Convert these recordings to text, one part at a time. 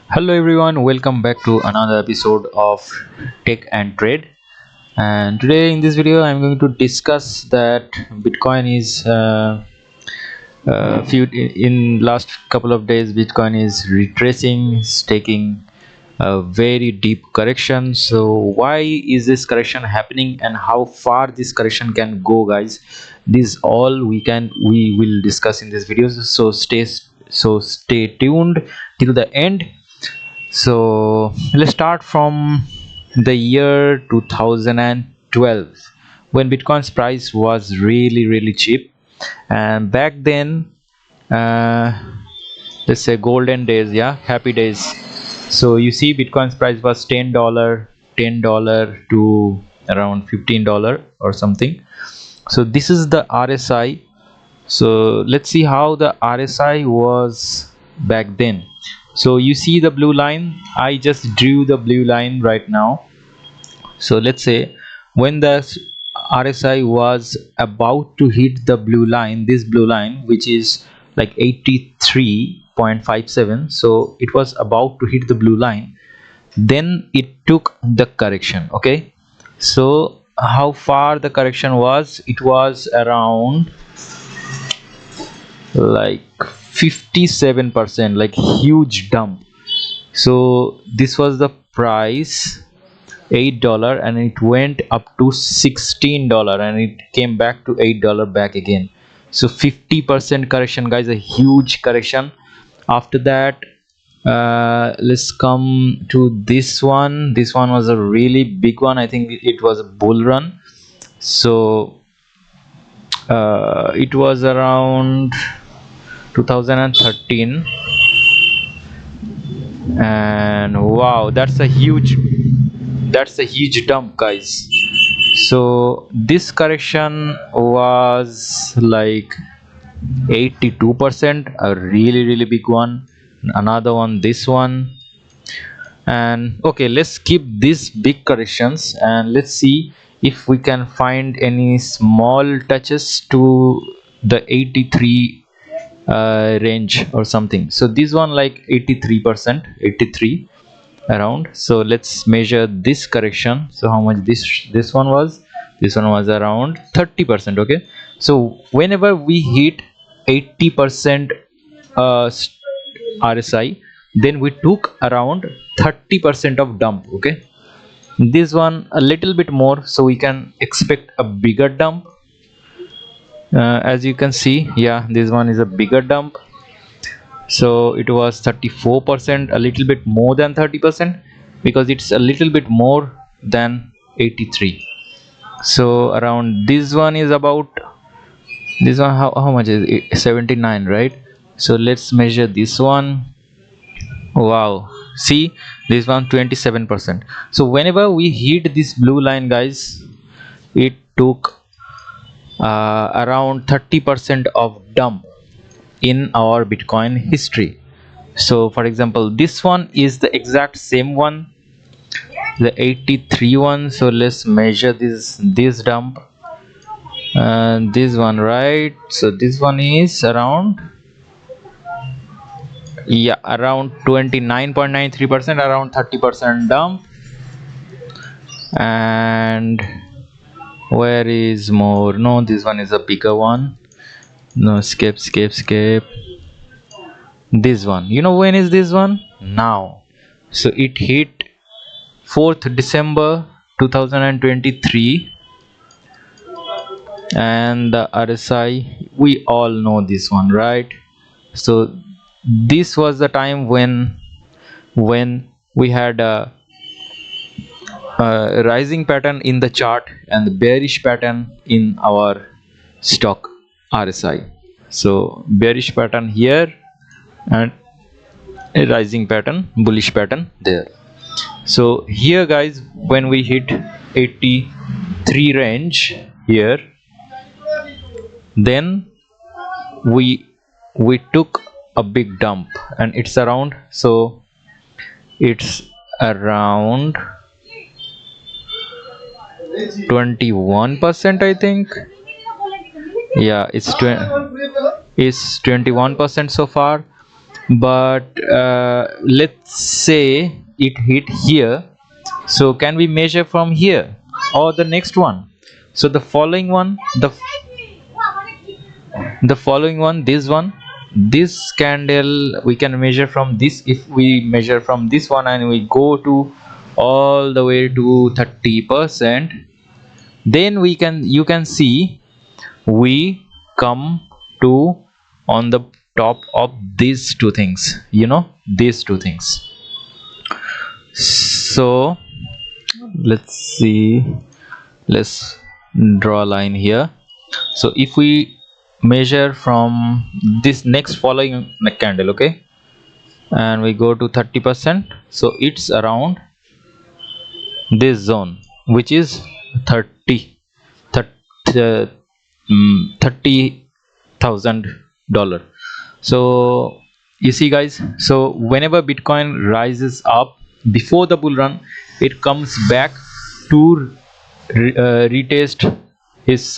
Hello everyone, welcome back to another episode of Tech and Trade. And today in this video, I'm going to discuss that Bitcoin is few in last couple of days. Bitcoin is retracing, is taking a very deep correction. So why is this correction happening, and how far this correction can go, guys? This all we will discuss in this video. So stay tuned till the end. So let's start from the year 2012 when Bitcoin's price was really cheap. And back then, uh, let's say golden days, yeah, happy days. So you see Bitcoin's price was $10 to around $15 or something. So this is the RSI. So let's see how the RSI was back then. So you see the blue line, I just drew the blue line right now. So let's say when the RSI was about to hit the blue line, this blue line, which is like 83.57, so it was about to hit the blue line, then it took the correction. Okay, so how far the correction was? It was around like 57%, like huge dump. So this was the price, $8, and it went up to $16, and it came back to $8 back again. So 50% correction, guys, a huge correction. After that, let's come to this one. This one was a really big one. I think it was a bull run. So it was around 2013, and wow, that's a huge dump, guys. So this correction was like 82%, a really big one. Another one, this one. And okay, let's skip these big corrections and let's see if we can find any small touches to the 83 range or something. So this one like 83%, 83 around. So let's measure this correction. So how much this one was? This one was around 30%. Okay, so whenever we hit 80% RSI, then we took around 30% of dump. Okay, this one a little bit more, so we can expect a bigger dump. As you can see, yeah, this one is a bigger dump. So it was 34%, a little bit more than 30%, because it's a little bit more than 83. So around this one is about, this one, how much is it? 79, right? So let's measure this one. Wow, see, this one 27%. So whenever we hit this blue line, guys, it took around 30% of dump in our Bitcoin history. So for example, this one is the exact same one, the 83 one. So let's measure this dump, and this one, right? So this one is around, yeah, around 29.93%, around 30% dump. And where is more? No, this one is a bigger one. No, skip. This one, you know when is this one? Now. So it hit 4th December 2023, and the RSI, we all know this one, right? So this was the time when we had a rising pattern in the chart and the bearish pattern in our stock RSI. So bearish pattern here and a rising pattern, bullish pattern there. So here, guys, when we hit 83 range here, then we took a big dump, and it's around, so it's around 21%, I think. Yeah, it's 21% so far. but let's say it hit here. So can we measure from here or the next one? So the following one, the following one, this one, this candle we can measure from this. If we measure from this one and we go to all the way to 30%, then we can, you can see, we come to on the top of these two things, these two things. So let's see, let's draw a line here. So if we measure from this next following candle, okay, and we go to 30%, so it's around this zone, which is 30 $30,000. So you see guys, so whenever Bitcoin rises up before the bull run, it comes back to retest its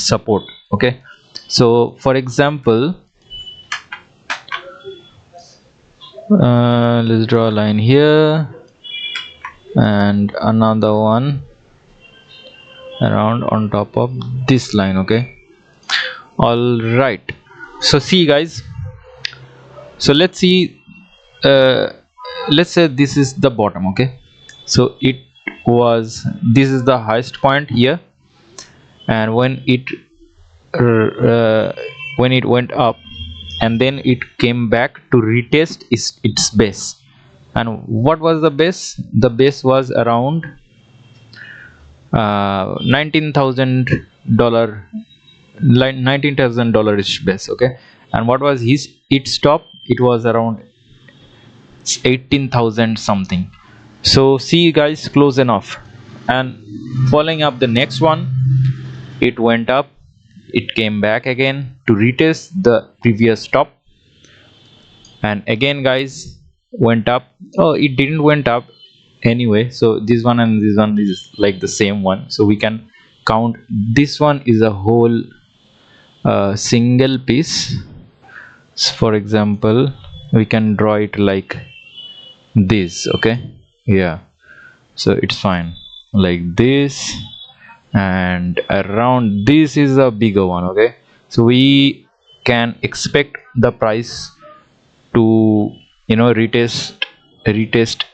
support. Okay, so for example, let's draw a line here and another one around on top of this line. Okay, all right. So see guys, so let's see, uh, let's say this is the bottom. Okay, so it was, this is the highest point here, and uh, when it went up, and then it came back to retest its base. And what was the base? The base was around $19,000, like $19,000 is base. Okay, and what was his its top? It was around 18,000 something. So see guys, close enough. And following up the next one, it went up, it came back again to retest the previous top, and again guys went up. Oh, it didn't went up anyway, so this one and this one is like the same one, so we can count this one is a whole single piece. For example, we can draw it like this. Okay, yeah, so it's fine like this, and around this is a bigger one. Okay, so we can expect the price to, retest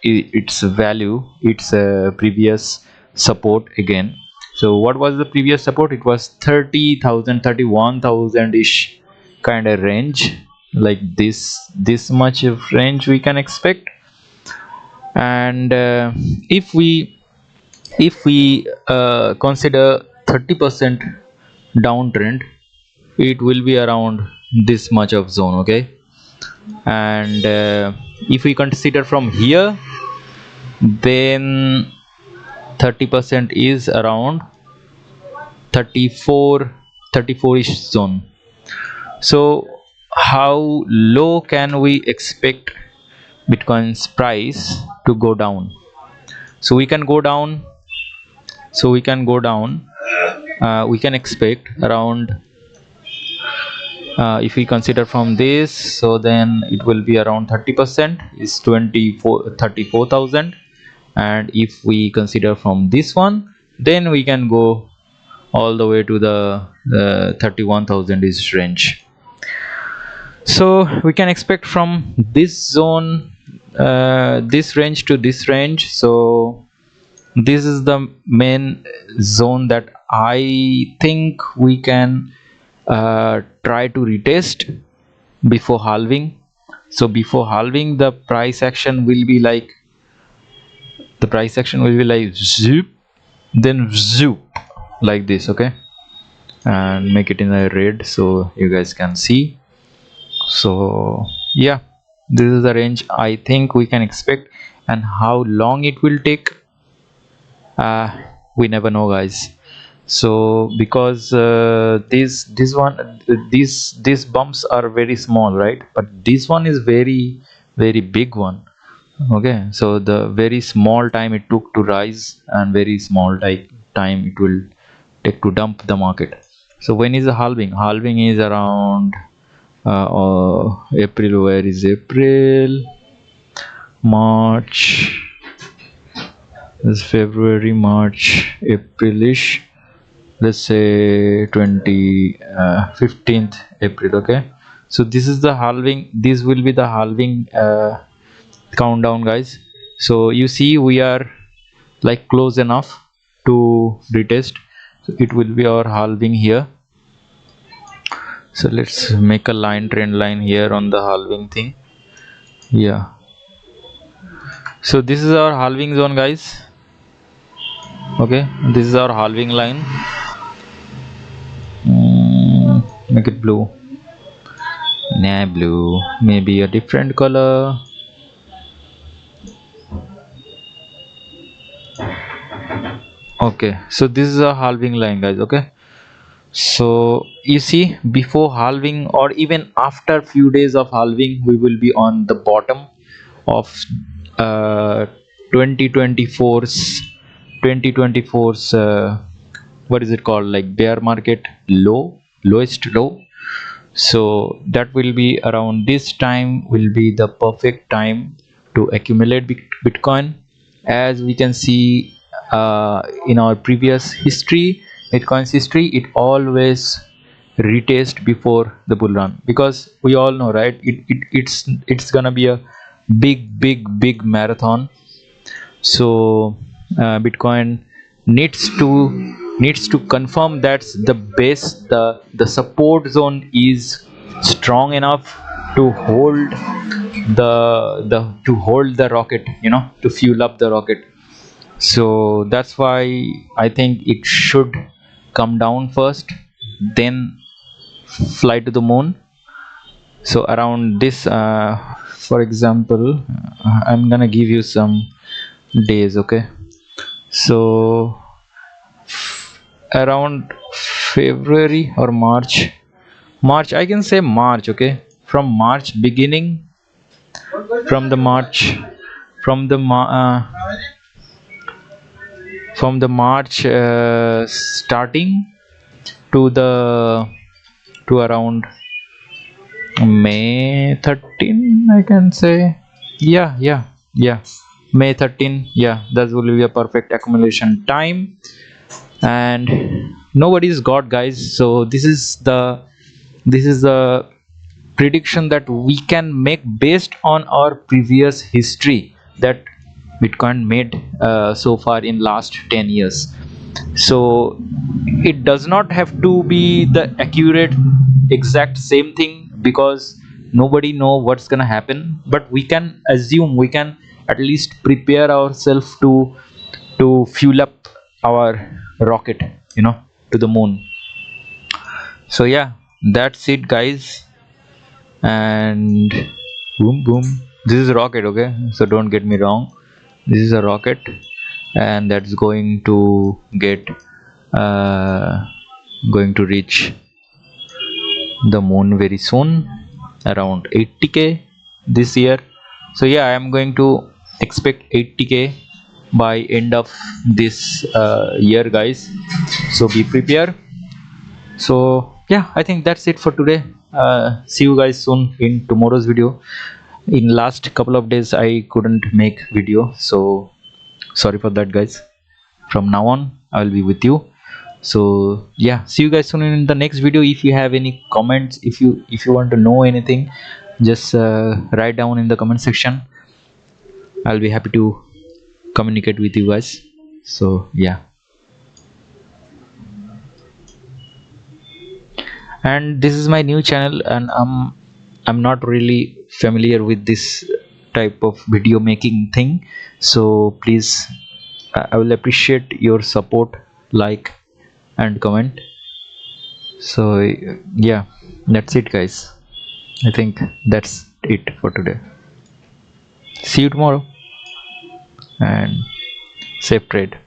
its value, its previous support again. So what was the previous support? It was 30,000, 31,000 ish kind of range, like this much of range we can expect. And if we consider 30% downtrend, it will be around this much of zone. Okay, and if we consider from here, then 30% is around 34 ish zone. So how low can we expect Bitcoin's price to go down? So we can go down, we can expect around, if we consider from this, so then it will be around 30% is 34,000. And if we consider from this one, then we can go all the way to the 31,000 is range. So we can expect from this zone, this range to this range. So this is the main zone that I think we can try to retest before halving. So before halving, the price action will be like, zoop, then zoop, like this. Okay, and make it in a red so you guys can see. So yeah, this is the range I think we can expect. And how long it will take, we never know guys. So because these bumps are very small, right? But this one is very big one. Okay, so the very small time it took to rise, and very small time it will take to dump the market. So when is the halving? Halving is around April, where is April? March is February, March, Aprilish. Let's say 15th April. Okay, so this is the halving. This will be the halving countdown, guys. So you see, we are like close enough to retest. So it will be our halving here. So let's make a trend line here on the halving thing. Yeah, so this is our halving zone, guys. Okay, this is our halving line. Make it blue. Nah, blue, maybe a different color. Okay, so this is a halving line, guys. Okay, so you see, before halving or even after few days of halving, we will be on the bottom of uh 2024's 2024's what is it called, like bear market lowest low. So that will be around this time, will be the perfect time to accumulate Bitcoin. As we can see in our previous history, Bitcoin's history, it always retest before the bull run, because we all know, right, it's gonna be a big marathon. So Bitcoin needs to confirm that the base, the support zone is strong enough to hold the to hold the rocket, to fuel up the rocket. So that's why I think it should come down first, then fly to the moon. So around this, for example, I'm gonna give you some days. Okay, so around February or March, I can say March. Okay, from March beginning, from the March, from the from the March starting to the to around May 13, I can say. Yeah, May 13. Yeah, that will be a perfect accumulation time. And nobody's god, guys. So this is the prediction that we can make based on our previous history that Bitcoin made so far in last 10 years. So it does not have to be the accurate exact same thing, because nobody know what's gonna happen, but we can assume, we can at least prepare ourselves to fuel up our rocket, to the moon. So yeah, that's it, guys. And boom boom, this is a rocket. Okay, so don't get me wrong, this is a rocket, and that's going to get uh, going to reach the moon very soon, around 80k this year. So yeah, I am going to expect 80k by end of this year, guys. So be prepared. So yeah, I think that's it for today. See you guys soon in tomorrow's video. In last couple of days I couldn't make video, so sorry for that, guys. From now on I'll be with you. So yeah, see you guys soon in the next video. If you have any comments, if you want to know anything, just write down in the comment section. I'll be happy to communicate with you guys. So yeah, and this is my new channel, and I'm not really familiar with this type of video making thing. So please, I will appreciate your support, like and comment. So yeah, that's it, guys. I think that's it for today. See you tomorrow, and safe trade.